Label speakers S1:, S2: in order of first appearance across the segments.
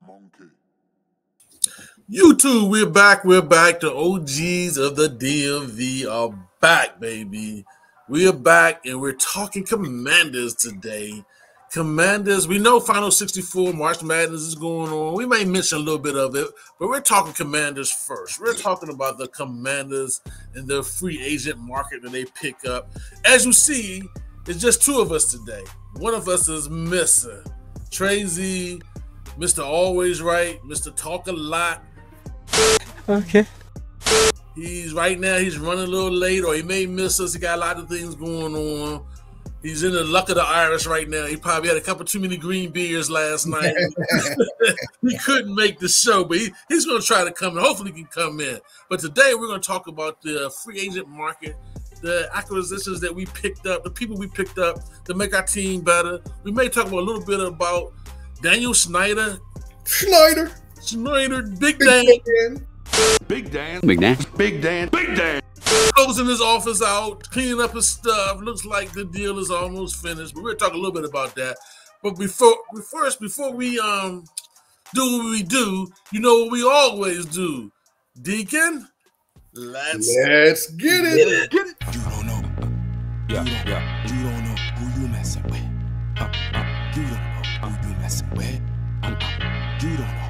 S1: Monkey.
S2: YouTube, we're back. We're back. The OGs of the DMV are back, baby. We are back, and we're talking Commanders today. Commanders, we know Final 64, March Madness is going on. We may mention a little bit of it, but we're talking Commanders first. We're talking about the Commanders and the free agent market that they pick up. As you see, it's just two of us today. One of us is missing. Trazy, Mr. Always Right, Mr. Talk a Lot.
S3: Okay.
S2: He's running a little late, or he may miss us. He got a lot of things going on. He's in the luck of the Irish right now. He probably had a couple too many green beers last night. He couldn't make the show, but he's going to try to come in. Hopefully he can come in. But today we're going to talk about the free agent market, the acquisitions that we picked up, the people we picked up to make our team better. We may talk about a little bit about Daniel Snyder. Big Dan. Closing his office out, cleaning up his stuff. Looks like the deal is almost finished, but we'll talk a little bit about that. But before we do what we do, you know what we always do. Deacon, let's
S4: get it.
S1: You don't know. Yeah. You don't know who you messing with. You don't know who you messing with. You don't know.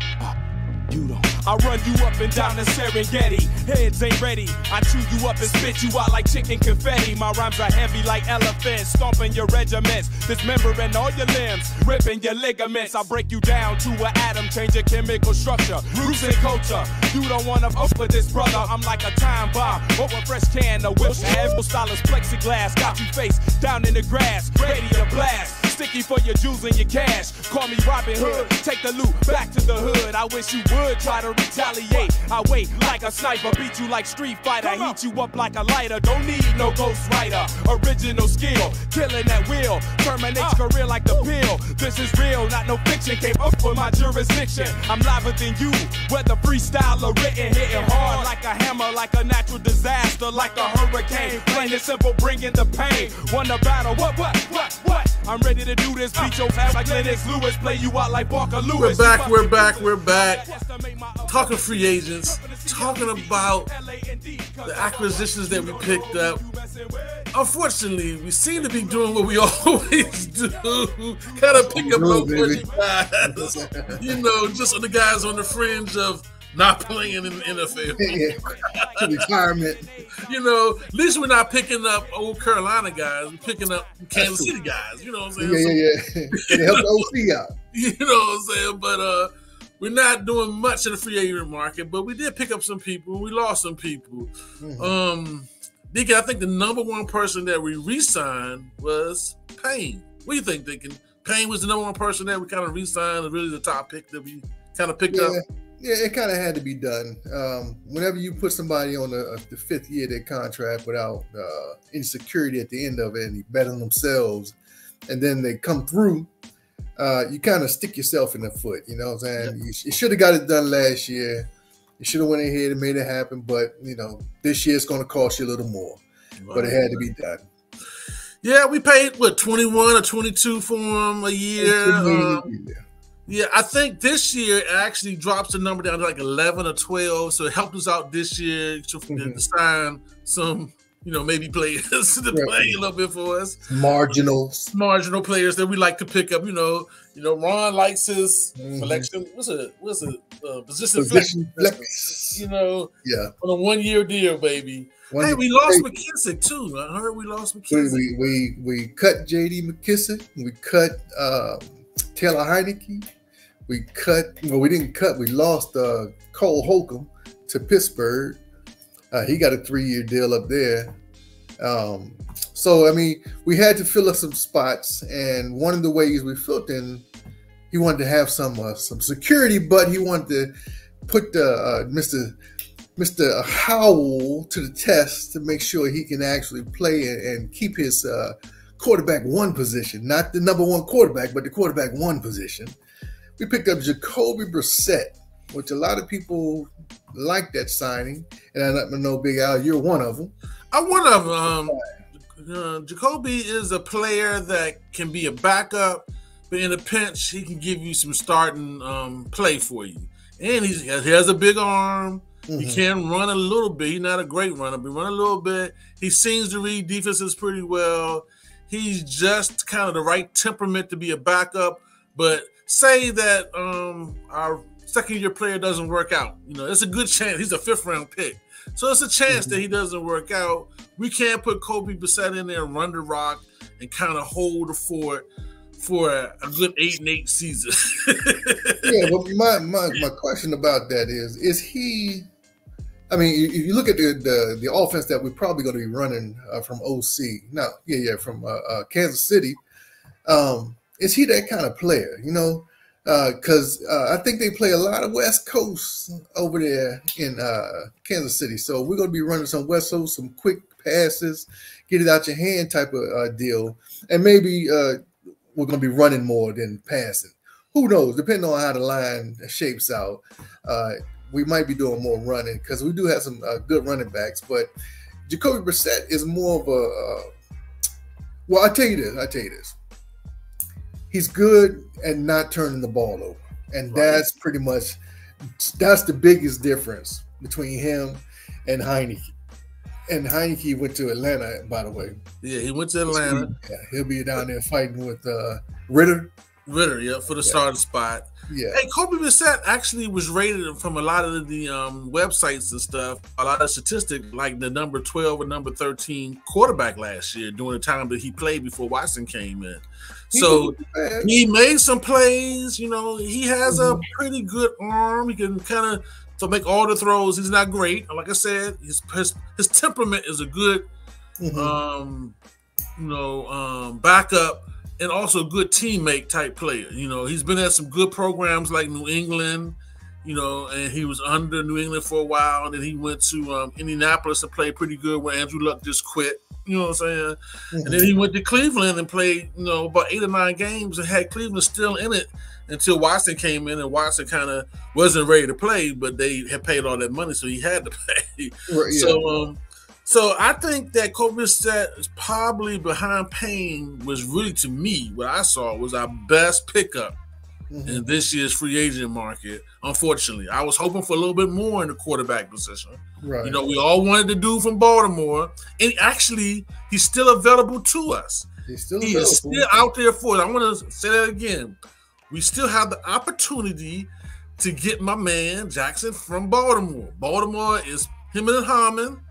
S1: You don't.
S5: I run you up and down the Serengeti. Heads ain't ready. I chew you up and spit you out like chicken confetti. My rhymes are heavy like elephants, stomping your regiments, dismembering all your limbs, ripping your ligaments. I break you down to an atom, change your chemical structure, roots and culture. You don't wanna fuck with this brother. I'm like a time bomb, over a fresh can of whip. Stylus plexiglass, got you face down in the grass, ready to blast. Sticky for your jewels and your cash. Call me Robin Hood. Take the loot back to the hood. I wish you would try to retaliate. I wait like a sniper, beat you like Street Fighter, heat you up like a lighter. Don't need no Ghost Rider. Original skill, killing at will. Terminates career like the pill. This is real, not no fiction. Came up with my jurisdiction. I'm liver than you, whether freestyle or written, hitting hard like a hammer, like a natural disaster, like a hurricane. Plain and simple, bringing the pain. Won the battle. What? I'm ready to do this. Beat your ass like Lennox Lewis. Play you out like Parker Lewis.
S2: We're back. Talking free agents. Talking about the acquisitions that we picked up. Unfortunately, we seem to be doing what we always do. Kind of pick up unfortunate guys. You know, just on the guys on the fringe of not playing in the NFL.
S4: To retirement.
S2: You know, at least we're not picking up old Carolina guys. We're picking up Kansas City guys. You know what I'm saying?
S4: Yeah. They help the OC out.
S2: You know what I'm saying? But we're not doing much in the free agent market, but we did pick up some people. We lost some people. Mm-hmm. Deacon, I think the number one person that we re-signed was Payne. What do you think, Deacon? Payne was the number one person that we kind of re-signed, really the top pick that we kind of picked up.
S4: Yeah, it kind of had to be done. Whenever you put somebody on the fifth year of their contract without any security at the end of it, and they bet on themselves, and then they come through, you kind of stick yourself in the foot. You know what I'm saying? Yeah. You should have got it done last year. You should have went ahead and made it happen, but you know this year it's going to cost you a little more. Right. But it had to be done.
S2: Yeah, we paid 21 or 22 for him a year. Yeah, I think this year it actually drops the number down to like 11 or 12, so it helped us out this year to sign some, maybe players to play a little bit for us.
S4: Marginal
S2: players that we like to pick up. Ron likes his selection. What's it? Position flex. On a 1-year deal, baby. We lost McKissick too. I heard we lost McKissick.
S4: We cut J.D. McKissick. We cut Taylor Heineke. We lost Cole Holcomb to Pittsburgh. He got a 3-year deal up there. So, I mean, we had to fill up some spots. And one of the ways we filled in, he wanted to have some security, but he wanted to put Mr. Howell to the test to make sure he can actually play and keep his quarterback one position, not the number one quarterback, but the quarterback one position. We picked up Jacoby Brissett, which a lot of people like that signing. And I know, Big Al, you're one of them.
S2: I'm one of them. Jacoby is a player that can be a backup, but in a pinch, he can give you some starting play for you. And he has a big arm. He can run a little bit. He's not a great runner, but run a little bit. He seems to read defenses pretty well. He's just kind of the right temperament to be a backup. But say that our second-year player doesn't work out. It's a good chance. He's a fifth-round pick. So it's a chance that he doesn't work out. We can't put Jacoby Brissett in there and run the rock and kind of hold the fort for a good 8-8 season.
S4: Yeah, but my question about that is he? I mean, if you look at the offense that we're probably going to be running from OC, from Kansas City, is he that kind of player? Because I think they play a lot of West Coast over there in Kansas City. So we're going to be running some West Coast, some quick passes, get it out your hand type of deal. And maybe we're going to be running more than passing. Who knows? Depending on how the line shapes out, we might be doing more running because we do have some good running backs. But Jacoby Brissett is more of a well, I tell you this. He's good at not turning the ball over. And that's pretty much the biggest difference between him and Heineke. And Heineke went to Atlanta, by the way.
S2: Yeah, he went to Atlanta.
S4: Yeah, he'll be down there fighting with Ritter.
S2: Ritter, for the starting spot.
S4: Yeah.
S2: Hey, Jacoby Brissett actually was rated from a lot of the websites and stuff, a lot of statistics, like the number 12 or number 13 quarterback last year during the time that he played before Watson came in. So he made some plays. He has a pretty good arm. He can kind of make all the throws. He's not great. Like I said, his temperament is a good backup. And also a good teammate type player. He's been at some good programs like New England, and he was under New England for a while. And then he went to Indianapolis and played pretty good when Andrew Luck just quit. You know what I'm saying? And then he went to Cleveland and played, about 8 or 9 games and had Cleveland still in it until Watson came in. And Watson kind of wasn't ready to play, but they had paid all that money, so he had to play. Right, yeah. So I think that Jacoby Brissett is probably behind Payne was really, to me, what I saw was our best pickup in this year's free agent market. Unfortunately, I was hoping for a little bit more in the quarterback position. Right. We all wanted to do from Baltimore, and actually, he's still available to us. He is still out there for it. I want to say that again. We still have the opportunity to get my man Jackson from Baltimore. Baltimore is him and Harmon.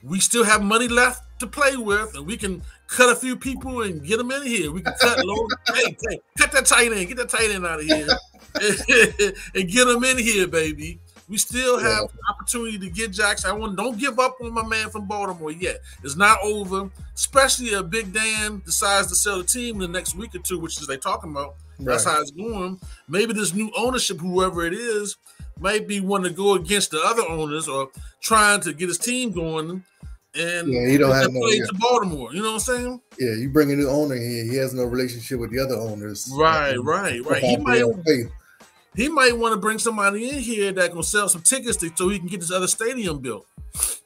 S2: We still have money left to play with, and we can cut a few people and get them in here. We can cut cut that tight end, get that tight end out of here, and get them in here, baby. We still have the opportunity to get Jackson. Don't give up on my man from Baltimore yet. It's not over, especially if Big Dan decides to sell the team in the next week or two, which is they talking about. That's how it's going. Maybe this new ownership, whoever it is, might be wanting to go against the other owners or trying to get his team going. And
S4: he don't have no
S2: to Baltimore. You know what I'm saying?
S4: Yeah, you bring a new owner here. He has no relationship with the other owners.
S2: Right. He might want to bring somebody in here that can sell some tickets so he can get this other stadium built.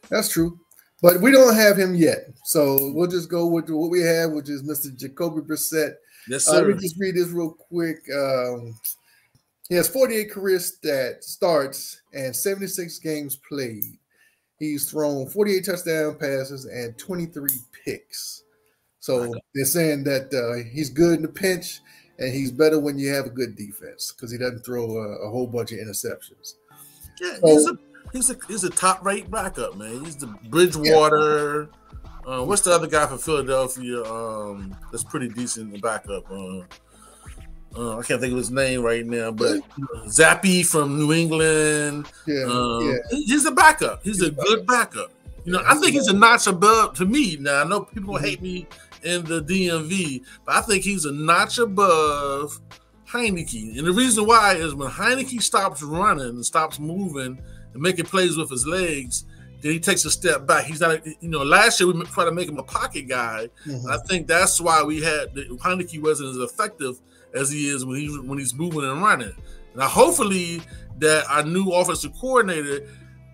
S4: That's true. But we don't have him yet. So we'll just go with what we have, which is Mr. Jacoby Brissett.
S2: Yes, sir.
S4: Let me just read this real quick. He has 48 career starts and 76 games played. He's thrown 48 touchdown passes and 23 picks. So they're saying that he's good in the pinch, and he's better when you have a good defense because he doesn't throw a whole bunch of interceptions.
S2: Yeah, he's a top-rate backup, man. He's the Bridgewater. What's the other guy from Philadelphia that's pretty decent backup? I can't think of his name right now, but Zappy from New England. He's a backup. He's a good backup. I think he's a notch above to me. Now, I know people hate me in the DMV, but I think he's a notch above Heineke. And the reason why is when Heineke stops running and stops moving and making plays with his legs, then he takes a step back. He's not, last year we tried to make him a pocket guy. I think that's why Heineke wasn't as effective as he is when he's moving and running. Now, hopefully that our new offensive coordinator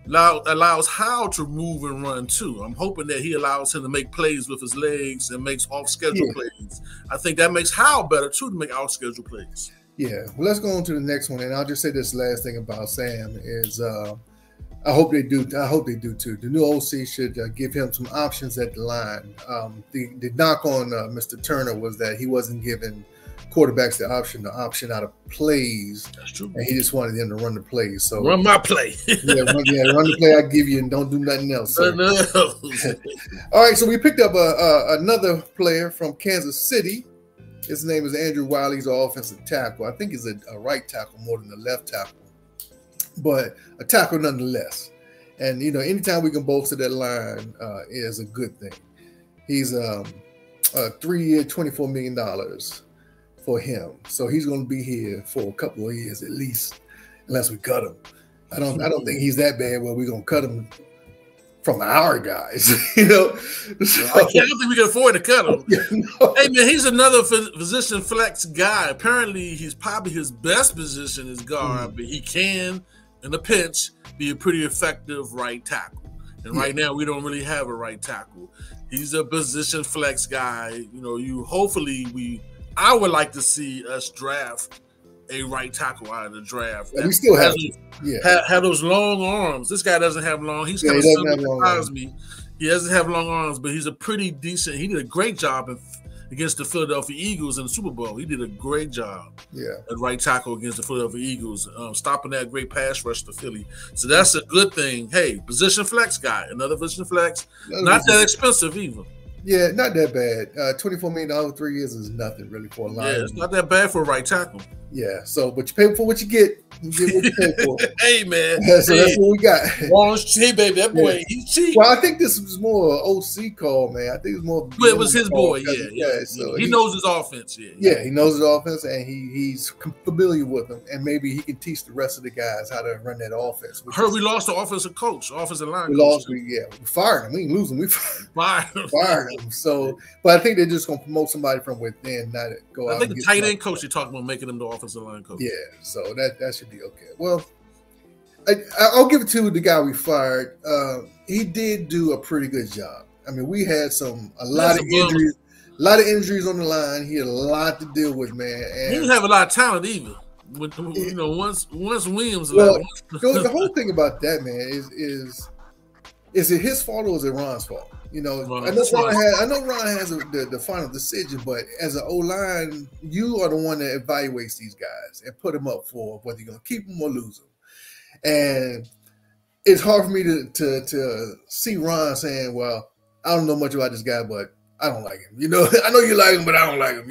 S2: allows Howell to move and run too. I'm hoping that he allows him to make plays with his legs and makes off-schedule plays. I think that makes Howell better too to make off-schedule plays.
S4: Yeah. Well, let's go on to the next one, and I'll just say this last thing about Sam is I hope they do. I hope they do too. The new OC should give him some options at the line. The knock on Mr. Turner was that he wasn't giving quarterbacks the option out of plays.
S2: That's true.
S4: And he just wanted them to run the plays. So
S2: run my play.
S4: run the play I give you and don't do nothing else. All right, so we picked up another player from Kansas City. His name is Andrew Wiley. He's an offensive tackle. I think he's a right tackle more than a left tackle, but a tackle nonetheless. And, anytime we can bolster that line is a good thing. He's a 3-year, $24 million for him. So he's going to be here for a couple of years at least, unless we cut him. I don't think he's that bad where we're going to cut him from our guys, So,
S2: I don't think we can afford to cut him. Hey, man, he's another position flex guy. Apparently, he's probably his best position is guard, but he can, in a pinch, be a pretty effective right tackle. And right now, we don't really have a right tackle. He's a position flex guy. I would like to see us draft a right tackle out of the draft.
S4: We still have
S2: have those long arms. This guy doesn't have long. He's kind of surprised me. He doesn't have long arms, but he's a pretty decent. He did a great job against the Philadelphia Eagles in the Super Bowl. He did a great job at right tackle against the Philadelphia Eagles, stopping that great pass rush to Philly. So that's a good thing. Hey, position flex guy, another position flex. Not that expensive either.
S4: Yeah, not that bad. $24 million 3 years is nothing really for a line.
S2: Yeah, it's not that bad for a right tackle.
S4: Yeah, so but you pay for what you get. You get what you pay for.
S2: Hey, man.
S4: So that's what we got.
S2: Hey, baby, that boy, he's cheap.
S4: Well, I think this was more an OC call, man. I think it was more.
S2: But it was his boy,
S4: So
S2: he knows his offense,
S4: Yeah, he knows his offense, and he's familiar with them, and maybe he can teach the rest of the guys how to run that offense.
S2: We lost the offensive coach, offensive line.
S4: We fired him. We didn't lose him. We fired him. So, but I think they're just gonna promote somebody from within, not go out.
S2: I think the tight end coach you're talking about making him the offensive line coach.
S4: Yeah, so that should be okay. Well, I'll give it to the guy we fired. He did do a pretty good job. I mean, we had a lot of injuries on the line. He had a lot to deal with, man. And
S2: he didn't have a lot of talent either. Once Williams.
S4: Well, the whole thing about that, man, is it his fault or is it Ron's fault? I know Ron has the final decision, but as an O-line, you are the one that evaluates these guys and put them up for whether you're going to keep them or lose them. And it's hard for me to see Ron saying, well, I don't know much about this guy, but I don't like him. I know you like him, but I don't like him,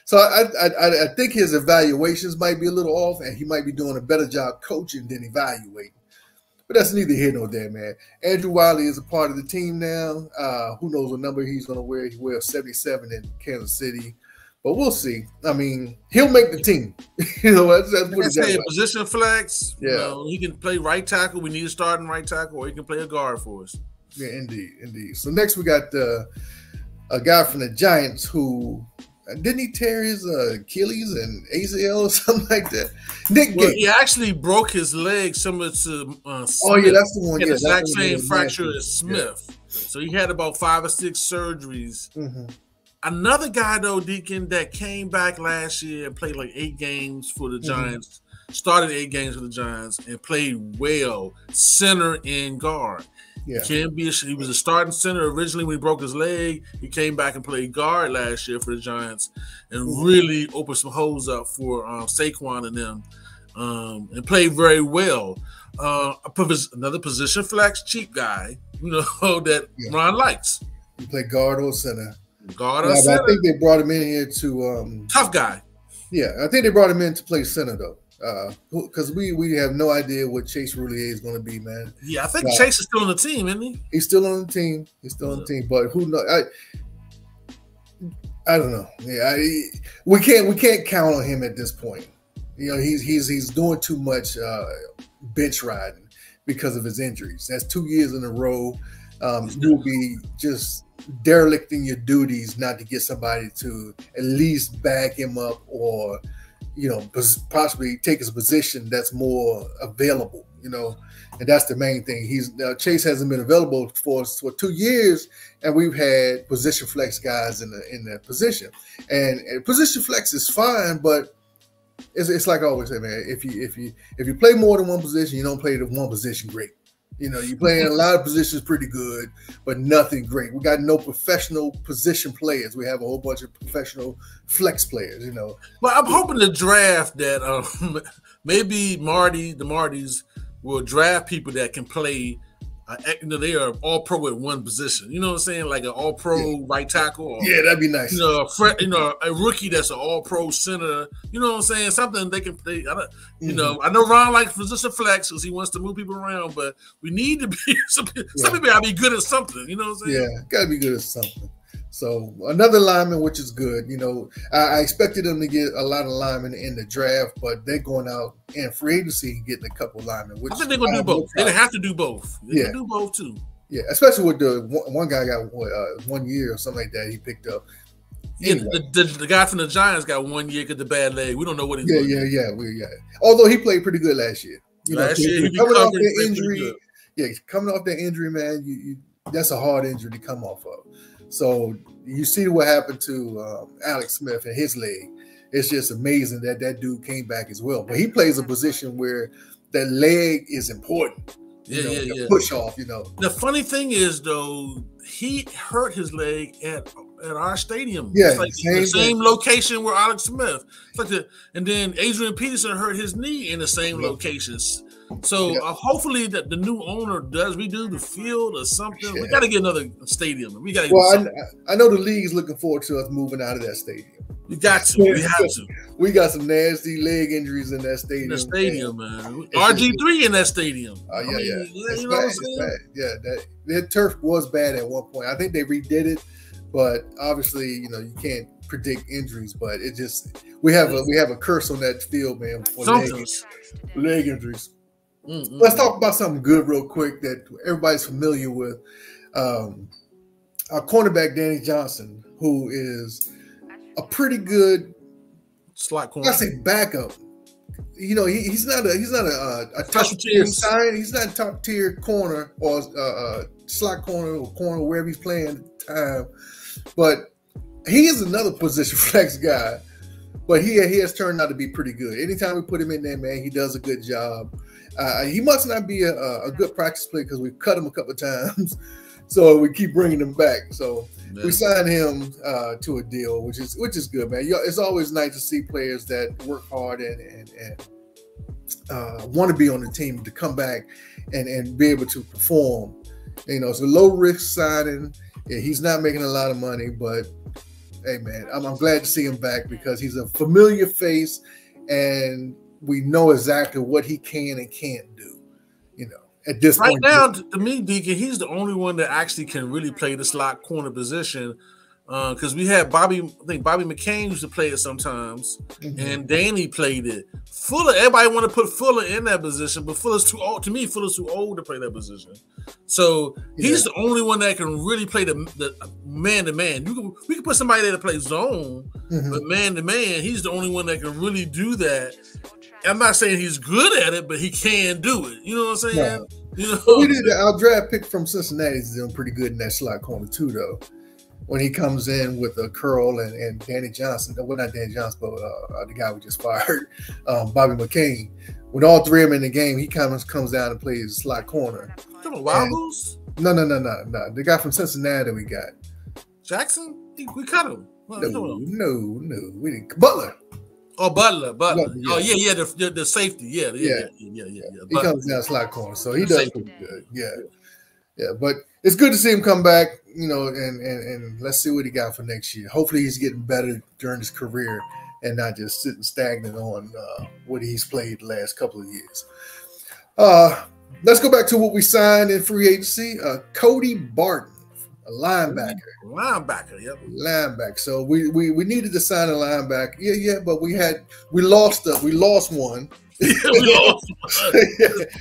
S4: So I think his evaluations might be a little off, and he might be doing a better job coaching than evaluating. But that's neither here nor there, man. Andrew Wiley is a part of the team now. Who knows what number he's going to wear? He wears 77 in Kansas City. But we'll see. I mean, he'll make the team. That's what it's
S2: saying. Position flex. Yeah. He can play right tackle. We need a starting right tackle, or he can play a guard for us.
S4: Yeah, indeed. So next we got a guy from the Giants who didn't he tear his Achilles and ACL or something like that? Nick Gates.
S2: He actually broke his leg similar to Smith.
S4: Oh, yeah, that's the one.
S2: He had the exact same fracture as Smith. Yeah. So he had about 5 or 6 surgeries. Mm-hmm. Another guy, though, Deacon, that came back last year and played like 8 games for the Giants, started 8 games for the Giants, and played well, center and guard. Yeah. He was a starting center originally when he broke his leg. He came back and played guard last year for the Giants and really opened some holes up for Saquon and them and played very well. Another position flex cheap guy, that Ron likes.
S4: He played guard or center.
S2: Guard or center.
S4: I think they brought him in here to
S2: tough guy.
S4: Yeah, I think they brought him in to play center though. Because we have no idea what Chase Roulier is going to be, man.
S2: Yeah, I think Chase is still on the team, isn't he?
S4: He's still on the team. But who knows? I don't know. Yeah, we can't count on him at this point. He's doing too much bench riding because of his injuries. That's 2 years in a row. You'll be just derelicting your duties not to get somebody to at least back him up or possibly take his position that's more available, you know, and that's the main thing. Chase hasn't been available for us for 2 years, and we've had position flex guys in the position, and position flex is fine, but it's like I always say, man. If you play more than one position, you don't play the one position great. You know, you play in a lot of positions pretty good, but nothing great. We got no professional position players. We have a whole bunch of professional flex players, you know.
S2: Well, I'm hoping the draft that maybe the Martys will draft people that can play. They are all pro at one position. You know what I'm saying? Like an all pro right tackle. Or,
S4: that'd be nice.
S2: A rookie that's an all pro center. You know what I'm saying? Something they can play. I know Ron likes position flex because he wants to move people around, but we need to be some people gotta be good at something. You know what I'm saying?
S4: Yeah, gotta be good at something. So another lineman, which is good. You know, I expected them to get a lot of linemen in the draft, but they're going out in free agency and getting a couple of linemen. Which
S2: I think they're going to do both. They're going to have to do both. They can do both too.
S4: Yeah, especially with the one guy got 1 year or something like that he picked up.
S2: Anyway. Yeah, the guy from the Giants got 1 year because the bad leg. We don't know what he's doing.
S4: Yeah. Although he played pretty good last year. Last year, coming off the injury. Yeah, coming off that injury, man, you that's a hard injury to come off of. So you see what happened to Alex Smith and his leg. It's just amazing that dude came back as well. But he plays a position where that leg is important. Push off, you know.
S2: The funny thing is, though, he hurt his leg at our stadium.
S4: Yeah,
S2: it's like the same location where Alex Smith. It's like and then Adrian Peterson hurt his knee in the same locations. So hopefully that the new owner does redo the field or something. We got to get another stadium. We got to.
S4: Well, I know the league is looking forward to us moving out of that stadium.
S2: We got to. We have to.
S4: We got some nasty leg injuries in that stadium.
S2: In the stadium, man. RG3 in that stadium.
S4: It's bad. Yeah, that turf was bad at one point. I think they redid it, but obviously, you know, you can't predict injuries. But it just we have a curse on that field, man, for leg injuries. Mm-hmm. Let's talk about something good real quick that everybody's familiar with. Our cornerback Danny Johnson, who is a pretty good
S2: slot corner.
S4: I say backup. You know, he's not a top tier sign. He's not a top tier corner or slot corner or corner wherever he's playing at the time. But he is another position flex guy. But he has turned out to be pretty good. Anytime we put him in there, man, he does a good job. He must not be a good practice player because we've cut him a couple of times. So we keep bringing him back. So we signed him to a deal, which is good, man. It's always nice to see players that work hard and want to be on the team to come back and be able to perform. You know, it's a low risk signing. Yeah, he's not making a lot of money, but hey, man, I'm glad to see him back because he's a familiar face and we know exactly what he can and can't do. You know, at this
S2: point. Right now,
S4: to
S2: me, Deacon, he's the only one that actually can really play the slot corner position. Because we had Bobby McCain used to play it sometimes, and Danny played it. Fuller, everybody want to put Fuller in that position, but Fuller's too old. To me, Fuller's too old to play that position. So he's the only one that can really play the man to man. We can put somebody there to play zone, but man to man, he's the only one that can really do that. I'm not saying he's good at it, but he can do it. You know what I'm saying?
S4: No.
S2: You know,
S4: but we did our draft pick from Cincinnati is doing pretty good in that slot corner too, though. When he comes in with a curl and Danny Johnson, well, not Danny Johnson, but the guy we just fired, Bobby McCain. When all three of them in the game, he comes down and plays slot corner.
S2: Wobbles?
S4: No. The guy from Cincinnati we got.
S2: Jackson? We cut him.
S4: No, we didn't. Butler.
S2: Oh, Butler. Yeah. Oh, yeah, the safety. Yeah.
S4: He comes down slot corner, so he does pretty good. Yeah, but it's good to see him come back, you know, and let's see what he got for next year. Hopefully he's getting better during his career and not just sitting stagnant on what he's played the last couple of years. Let's go back to what we signed in free agency. Cody Barton, a linebacker.
S2: Yep.
S4: Linebacker. So we needed to sign a linebacker. Yeah, but we lost one.
S2: The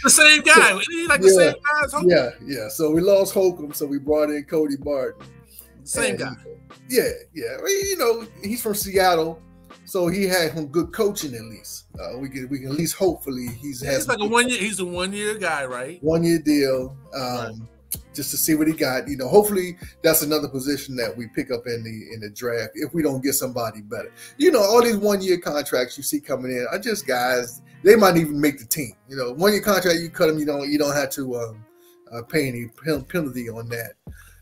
S2: same guy. The same guy.
S4: Yeah. So we lost Holcomb, so we brought in Cody Barton.
S2: Same guy.
S4: Yeah. You know, he's from Seattle, So he had some good coaching at least. We can at least hopefully he's
S2: like a 1 year. He's a 1 year guy, right?
S4: 1 year deal.
S2: Right.
S4: Just to see what he got. Hopefully that's another position that we pick up in the draft if we don't get somebody better. All these 1 year contracts you see coming in are just guys. They might even make the team. 1 year contract, you cut them. You don't have to pay any penalty on that.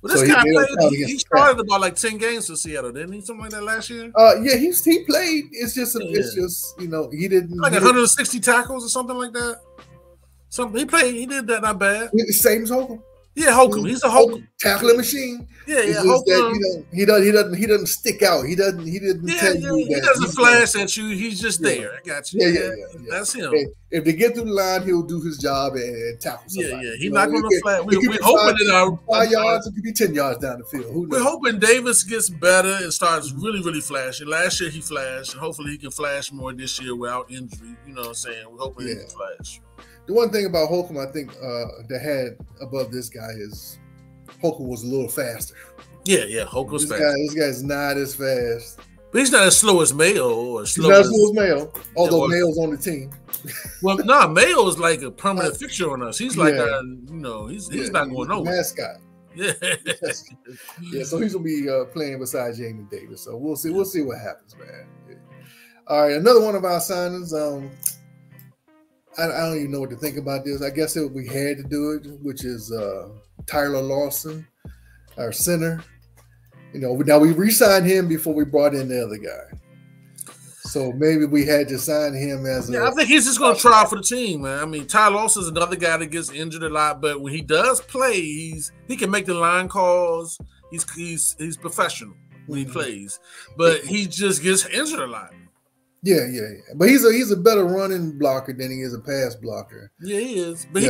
S2: Well, this guy played. He started about like 10 games for Seattle, didn't he? Something like that last year.
S4: Yeah, he played. It's just he didn't
S2: like 160 tackles or something like that. He played. He did that not bad.
S4: Same as Holcomb.
S2: Yeah, Holcomb. He's a Holcomb
S4: tackling machine.
S2: Yeah. Holcomb.
S4: He doesn't stick out. He doesn't tell you that.
S2: He doesn't flash at you. He's just there. I got you.
S4: Yeah.
S2: That's him.
S4: If they get through the line, he'll do his job and tackle somebody.
S2: Yeah. He's not going to flash. We're hoping that
S4: 5 yards, it could be 10 yards down the field. Who knows?
S2: We're hoping Davis gets better and starts really, really flashing. Last year he flashed, and hopefully he can flash more this year without injury. You know what I'm saying? We're hoping he can flash.
S4: The one thing about Holcomb, I think, that had above this guy is Holcomb was a little faster.
S2: Yeah, Holcomb's fast.
S4: This guy's not as fast.
S2: But he's not as slow as Mayo or
S4: slow. He's not as slow as Mayo, although Mayo's on the team.
S2: Well, no, Mayo is like a permanent fixture on us. He's like he's not going nowhere.
S4: Mascot.
S2: Yeah.
S4: So he's gonna be playing beside Jamin Davis. So we'll see what happens, man. Yeah. All right, another one of our signings. I don't even know what to think about this. I guess we had to do it, which is Tyler Lawson, our center. Now we re-signed him before we brought in the other guy. So maybe we had to sign him as
S2: I think he's just going to try for the team, man. I mean, Tyler Lawson's another guy that gets injured a lot, but when he does play, he can make the line calls. He's professional when he plays, but he just gets injured a lot.
S4: Yeah. But he's a better running blocker than he is a pass blocker.
S2: Yeah, he is. But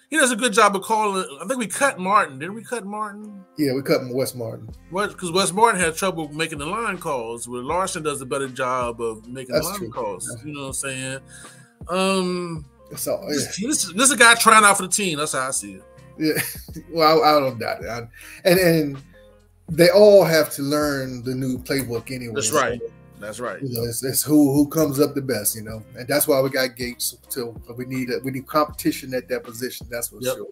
S2: he does a good job of calling. I think we cut Martin. Didn't we cut Martin?
S4: Yeah, we cut Wes Martin.
S2: Because Wes Martin had trouble making the line calls, where Larson does a better job of making line calls. You know what I'm saying? This is a guy trying out for the team. That's how I see it.
S4: Yeah. Well, I don't doubt it. And they all have to learn the new playbook anyway.
S2: That's right. That's right.
S4: It's who comes up the best, and that's why we got Gates. We need competition at that position. That's for sure.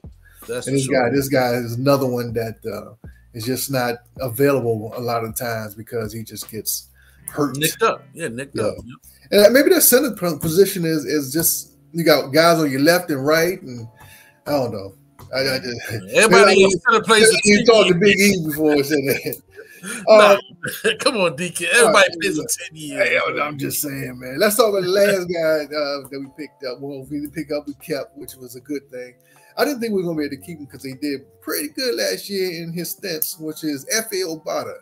S2: That's
S4: and this guy is another one that is just not available a lot of times because he just gets hurt,
S2: nicked up. Yeah, nicked up.
S4: And maybe that center position is just you got guys on your left and right, and I don't know. I just
S2: everybody in center plays.
S4: You talked to Big E before said that.
S2: Come on, Deacon. Everybody plays for 10 years.
S4: Hey, I'm just saying, man. Let's talk about the last guy that we picked up. Well, we didn't pick up, we kept, which was a good thing. I didn't think we were going to be able to keep him because he did pretty good last year in his stints, which is F.A. Obata.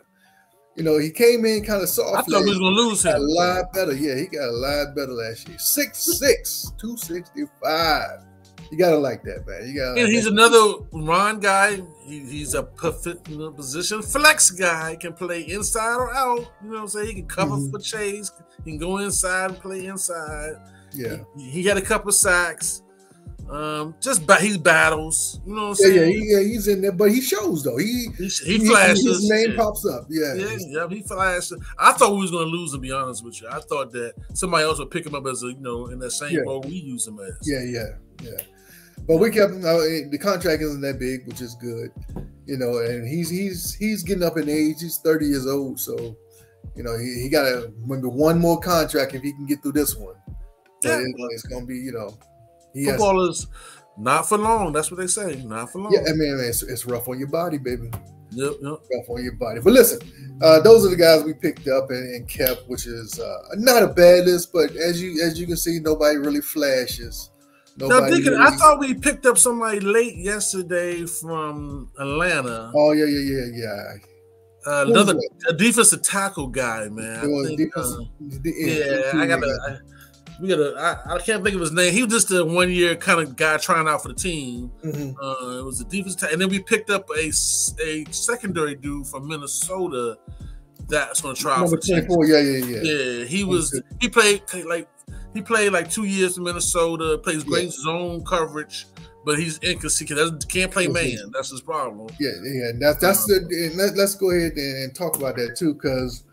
S4: He came in kind of soft.
S2: I thought we was going to lose him.
S4: A lot better. Yeah, he got a lot better last year. 6'6", 265. You gotta like that, man.
S2: And he's another Ron guy. He's a position flex guy. Can play inside or out. You know what I'm saying? He can cover for Chase. He can go inside and play inside.
S4: Yeah.
S2: He had a couple of sacks. He battles. You know what I'm saying?
S4: Yeah. He's in there, but he shows though. He flashes. His name pops up. Yeah.
S2: He flashes. I thought we was going to lose him. To be honest with you, I thought that somebody else would pick him up as in that same role we use him as.
S4: Yeah. But we kept him. The contract isn't that big, which is good, And he's getting up in age. He's 30 years old, so he got maybe one more contract if he can get through this one. Yeah. It's gonna be
S2: football is not for long. That's what they say. Not for long.
S4: Yeah, I mean it's rough on your body, baby.
S2: Yep.
S4: Rough on your body. But listen, those are the guys we picked up and kept, which is not a bad list, but as you can see, nobody really flashes.
S2: Now, Deacon, I thought we picked up somebody late yesterday from Atlanta.
S4: Oh, yeah.
S2: Another defensive tackle guy, man. I can't think of his name. He was just a 1 year kind of guy trying out for the team. Mm-hmm. It was a defensive tackle. And then we picked up a secondary dude from Minnesota that's going to try out for the team.
S4: 24, yeah.
S2: He played like 2 years in Minnesota, plays great zone coverage, but he's inconsistent. Can't play man. That's his problem.
S4: Yeah. Let's go ahead and talk about that too, because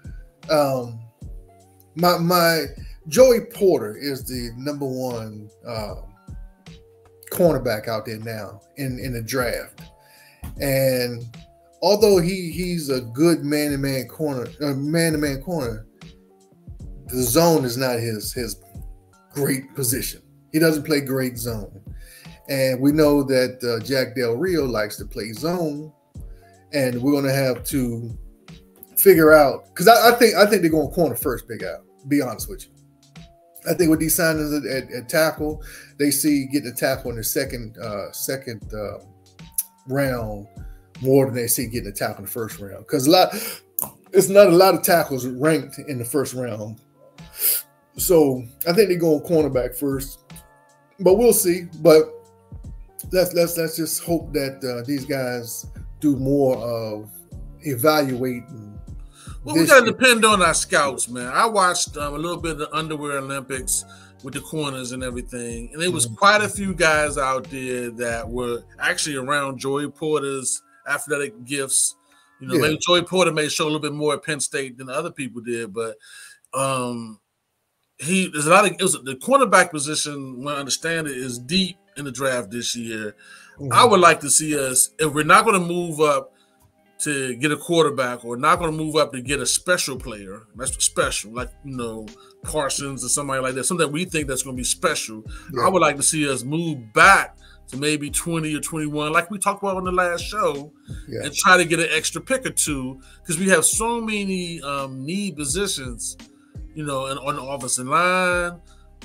S4: My Joey Porter is the number one cornerback out there now in the draft, and although he's a good man-to-man corner, the zone is not his great position. He doesn't play great zone, and we know that Jack Del Rio likes to play zone, and we're going to have to figure out, because I think they're going corner first, Big Al. Be honest with you. I think with these signings at tackle, they see getting a tackle in the second round more than they see getting a tackle in the first round. Because it's not a lot of tackles ranked in the first round. So I think they're going cornerback first, but we'll see. But let's just hope that these guys do more of evaluating.
S2: Well, we got to depend on our scouts, man. I watched a little bit of the Underwear Olympics with the corners and everything, and there was quite a few guys out there that were actually around Joey Porter's athletic gifts. You know, maybe Joey Porter may show a little bit more at Penn State than other people did, but there's a lot of the cornerback position. When I understand it, is deep in the draft this year. I would like to see us, if we're not going to move up to get a quarterback, or not going to move up to get a special player, that's special, like, you know, Parsons or somebody like that, something we think that's going to be special. I would like to see us move back to maybe 20 or 21, like we talked about on the last show, and try to get an extra pick or two, because we have so many need positions, you know, on the offensive line,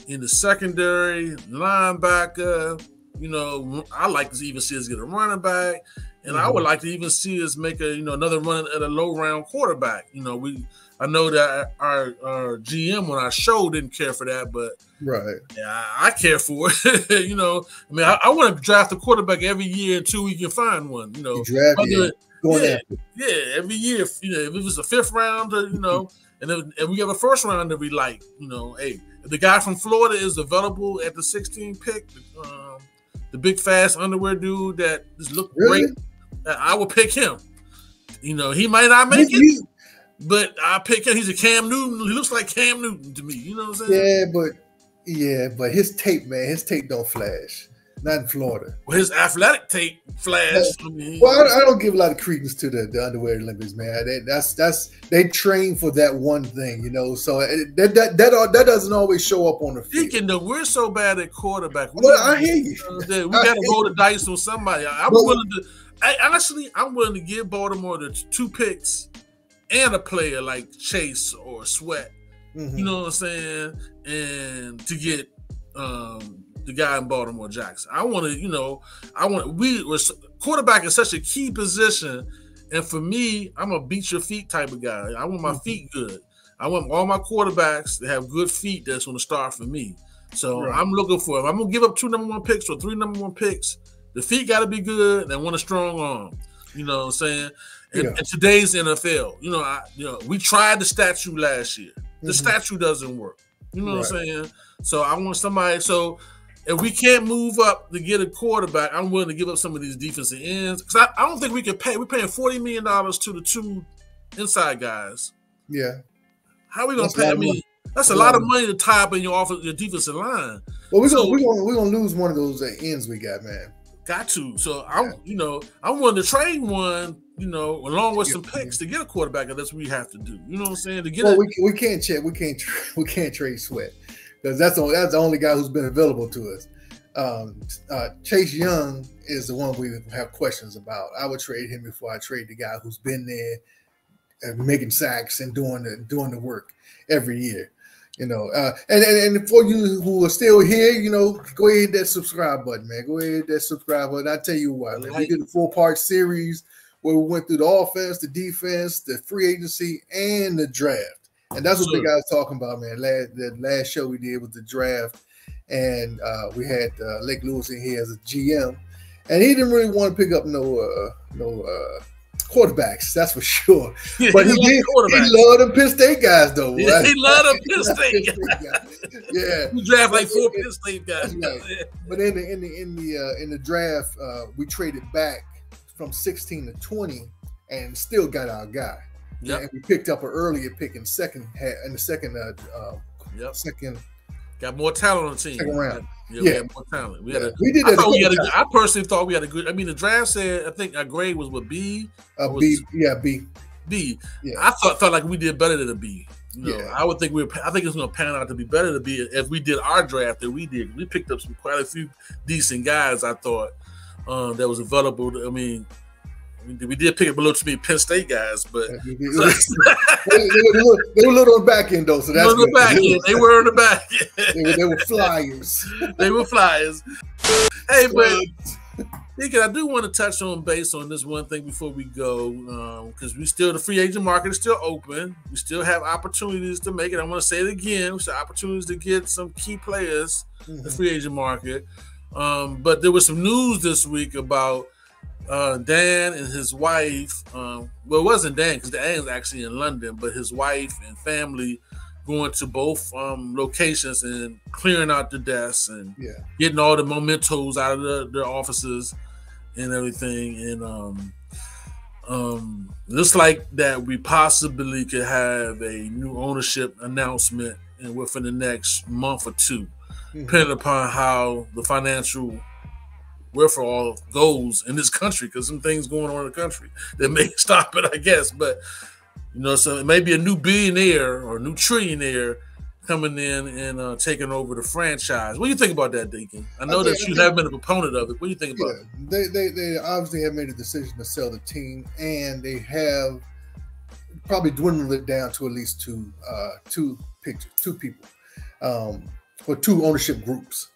S2: in the secondary, linebacker. You know, I like to even see us get a running back. And I would like to even see us make another run at a low round quarterback. You know, I know that our GM on our show didn't care for that, but I care for it. You know, I mean, I want to draft a quarterback every year until we can find one. You know, every year. You know, if it was a fifth rounder, you know, and if we have a first rounder we like, you know, hey, if the guy from Florida is available at the 16th pick, the big fast underwear dude that just looked great. I will pick him. You know, he might not make it, but I pick him. He's a Cam Newton. He looks like Cam Newton to me. You know what I'm saying?
S4: Yeah, but his tape, man, his tape don't flash. Not in Florida.
S2: Well, his athletic tape flash.
S4: I don't give a lot of credence to the Underwear Olympics, man. They train for that one thing, you know. So that doesn't always show up on the field.
S2: Speaking of, we're so bad at quarterback.
S4: I hear you.
S2: We got to roll the dice on somebody. I'm willing to give Baltimore the 2 picks and a player like Chase or Sweat. You know what I'm saying? And to get the guy in Baltimore Jackson. Quarterback is such a key position. And for me, I'm a beat your feet type of guy. I want my feet good. I want all my quarterbacks to have good feet that's going to start for me. So I'm looking for, if I'm going to give up 2 number 1 picks or 3 number 1 picks, the feet got to be good and want a strong arm. You know what I'm saying? And today's NFL, we tried the statue last year. The statue doesn't work. You know what I'm saying? So I want somebody. So if we can't move up to get a quarterback, I'm willing to give up some of these defensive ends, because I don't think we can pay. We're paying $40 million to the 2 inside guys.
S4: Yeah.
S2: How are we going to pay? I mean, that's a lot of money to tie up in your defensive line.
S4: Well, we're gonna lose one of those ends we got, man.
S2: Got to. So I'm willing to trade one, along with some picks to get a quarterback. That's what we have to do. You know what I'm saying? To get
S4: we can't check. We can't trade Sweat, because that's the only guy who's been available to us. Chase Young is the one we have questions about. I would trade him before I trade the guy who's been there and making sacks and doing the work every year. And for you who are still here, go ahead and hit that subscribe button, man. Go ahead and hit that subscribe button. I tell you what, man, we did a 4-part series where we went through the offense, the defense, the free agency, and the draft. And that's what Big Guy was talking about, man. The last show we did was the draft, and we had Lake Lewis in here as a GM, and he didn't really want to pick up no quarterbacks, that's for sure.
S2: Yeah,
S4: but he loved them Penn State guys, though.
S2: Yeah,
S4: right?
S2: he loved them Penn State guys.
S4: Yeah,
S2: we draft like 4 Penn State guys.
S4: Right. But in the draft, we traded back from 16 to 20 and still got our guy.
S2: Yep.
S4: And we picked up an earlier pick in the second
S2: Got more talent on the team.
S4: Second round.
S2: We had more talent. We
S4: did.
S2: I personally thought we had a good. I mean, the draft said I think our grade was what B.
S4: B.
S2: B.
S4: Yeah.
S2: I felt like we did better than a B. You know,
S4: Yeah.
S2: I think it's going to pan out to be better to be if we did our draft that we did. We picked up quite a few decent guys. I thought that was available. I mean, we did pick up a little too many Penn State guys, but
S4: they were a little on the back end though. So that's
S2: on the back end. They were on the back end.
S4: They were flyers.
S2: They were flyers. Hey, but Deacon, I do want to touch on base on this one thing before we go, because the free agent market is still open. We still have opportunities to make it. I want to say it again. We still have opportunities to get some key players in the free agent market. But there was some news this week about Dan and his wife. Well, it wasn't Dan because Dan is actually in London, but his wife and family going to both locations and clearing out the desks and getting all the mementos out of their offices and everything. And looks like that we possibly could have a new ownership announcement within the next month or two, depending upon how the financial wherefore goes in this country, because some things going on in the country that may stop it, I guess. But so it may be a new billionaire or a new trillionaire coming in and taking over the franchise. What do you think about that, Deacon? I know that you have been a proponent of it. What do you think about it?
S4: They obviously have made a decision to sell the team, and they have probably dwindled it down to at least two people, or two ownership groups.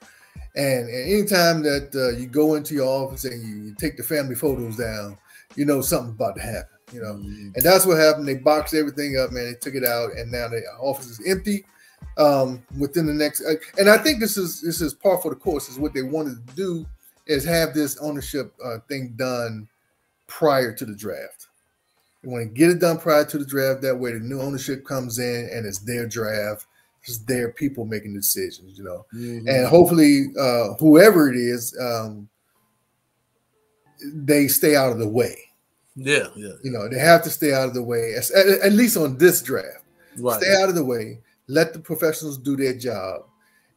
S4: And anytime that you go into your office and you take the family photos down, something's about to happen. And that's what happened. They boxed everything up, man. They took it out, and now the office is empty. Within the next, and I think this is par for the course. Is what they wanted to do is have this ownership thing done prior to the draft. They want to get it done prior to the draft. That way, the new ownership comes in, and it's their draft. It's their people making decisions, and hopefully, whoever it is, they stay out of the way.
S2: Yeah.
S4: They have to stay out of the way, at least on this draft. Right. Stay out of the way. Let the professionals do their job,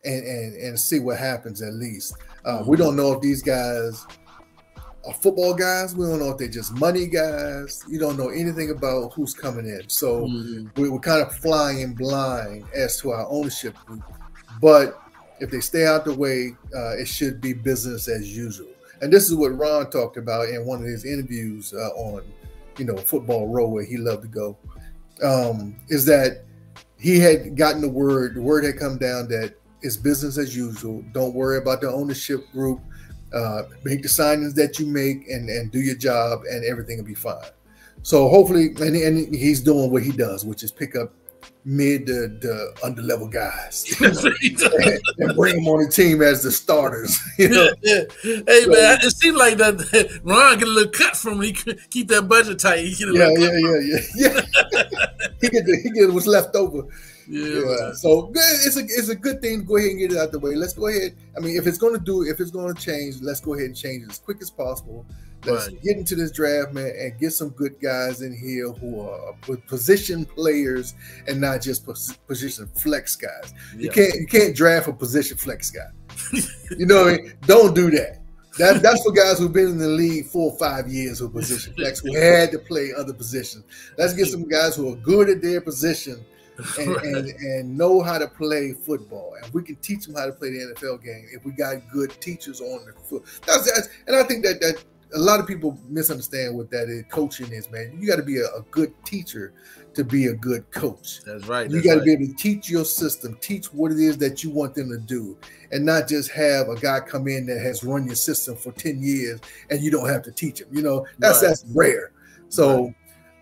S4: and see what happens. At least we don't know if these guys are football guys. We don't know if they're just money guys. You don't know anything about who's coming in. So we're kind of flying blind as to our ownership group. But if they stay out the way, it should be business as usual. And this is what Ron talked about in one of his interviews on, Football Row, where he loved to go, is that he had gotten the word had come down that it's business as usual. Don't worry about the ownership group. Make the signings that you make and do your job, and everything will be fine. So hopefully, and he's doing what he does, which is pick up mid to under-level guys and bring them on the team as the starters.
S2: Hey, man, it seems like that Ron get a little cut from him. He keep that budget tight. He get
S4: he get what's left over.
S2: Yeah.
S4: So it's a good thing to go ahead and get it out the way. Let's go ahead. I mean, if it's going to change, let's go ahead and change it as quick as possible. Let's get into this draft, man, and get some good guys in here who are position players and not just position flex guys. You can't draft a position flex guy. Don't do that. That's for guys who've been in the league 4 or 5 years who position flex, who had to play other positions. Let's get some guys who are good at their position and know how to play football. And we can teach them how to play the NFL game if we got good teachers on the foot. And I think that a lot of people misunderstand what that is. Coaching is, man. You got to be a good teacher to be a good coach.
S2: That's right.
S4: You got to be able to teach your system, teach what it is that you want them to do, and not just have a guy come in that has run your system for 10 years and you don't have to teach him. That's rare. So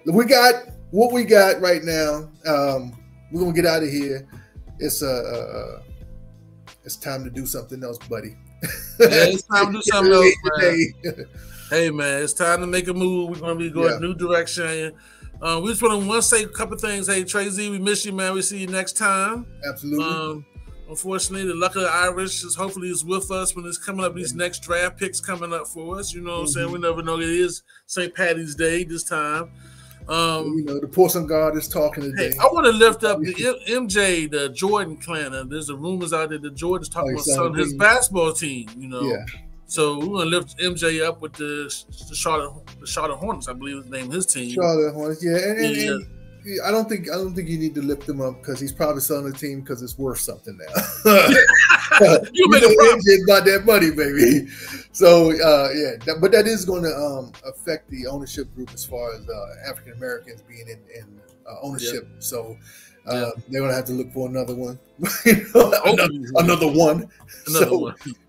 S4: we got what we got right now. We're gonna get out of here. It's time to do something else, buddy.
S2: It's time to do something else, man. Hey, man, it's time to make a move. We're going to be going a new direction. We just want to say a couple things. Hey, Trey Z, we miss you, man. We see you next time.
S4: Absolutely.
S2: Unfortunately, the luck of the Irish is hopefully with us when it's coming up. These next draft picks coming up for us. You know what I'm saying? We never know. It is St. Patty's Day this time.
S4: The Porcelain God is talking today.
S2: Hey, I want to lift up the MJ, the Jordan clan. There's the rumors out there that Jordan's talking about selling his basketball team.
S4: Yeah.
S2: So we're gonna lift MJ up with the Charlotte Hornets, I believe the name of his team.
S4: Charlotte Hornets, yeah. And I don't think you need to lift him up because he's probably selling the team because it's worth something now. You make a profit about that money, baby. So but that is going to affect the ownership group as far as African Americans being in ownership. Yep. So they're going to have to look for another one. Another one.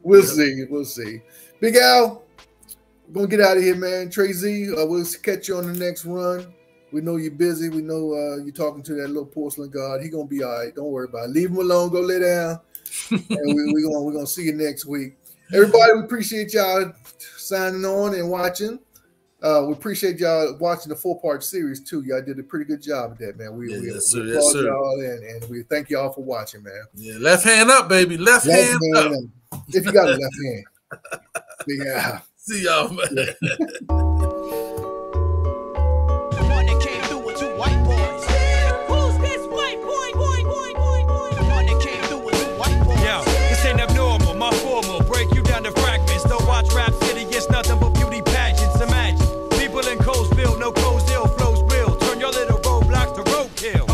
S4: We'll see. We'll see. Big Al, we're going to get out of here, man. Trey Z, we'll catch you on the next run. We know you're busy. We know you're talking to that little porcelain god. He's going to be all right. Don't worry about it. Leave him alone. Go lay down. And we're going to see you next week. Everybody, we appreciate y'all signing on and watching. We appreciate y'all watching the 4-part series, too. Y'all did a pretty good job of that, man. We applaud y'all and we thank y'all for watching, man.
S2: Yeah, left hand up, baby. Left hand up.
S4: If you got a left hand. Yeah.
S2: See y'all, man.
S5: Nothing but beauty pageants. Imagine people in Coastville, no clothes ill, flows real. Turn your little roadblocks to roadkill.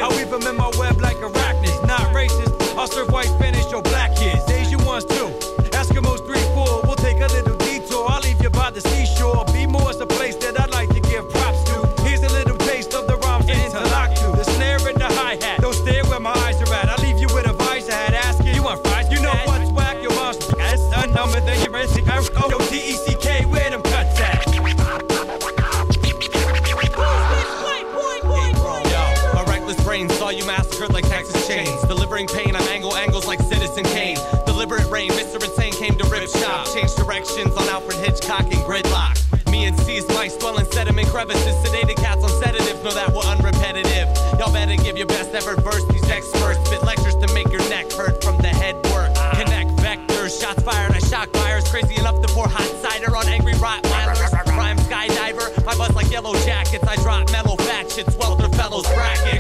S5: I weave them in my web like arachnids. Not racist. I'll serve white Spanish or black kids. Asian ones too. Eskimos 3-4. We'll take a little detour. I'll leave you by the seashore. Be more is a place that I'd like to give props to. Here's a little taste of the rhymes to interlock to. The snare and the hi-hat. Don't stare where my eyes are at. I'll leave you with a vice. I had asking. You want fries? You know what's whack? Your mom's that's a number that you're missing. Yo, DECK, where them cuts at? Yo, a reckless brain saw you massacred like Texas chains. Delivering pain on angles like Citizen Kane. Deliberate rain, Mr. Insane came to rip shop. Change directions on Alfred Hitchcock and gridlock. Me and C's mice dwell in sediment crevices. Sedated cats on sedatives know that we're unrepetitive. Y'all better give your best effort verse. These experts spit lectures to make your neck hurt from the head work. Connect vectors, shots fired, I shock fires. Crazy enough to pour hot cider on angry Rottweilers. Prime skydiver, my buzz like yellow jackets. I drop mellow fat shit, swelter fellows brackets.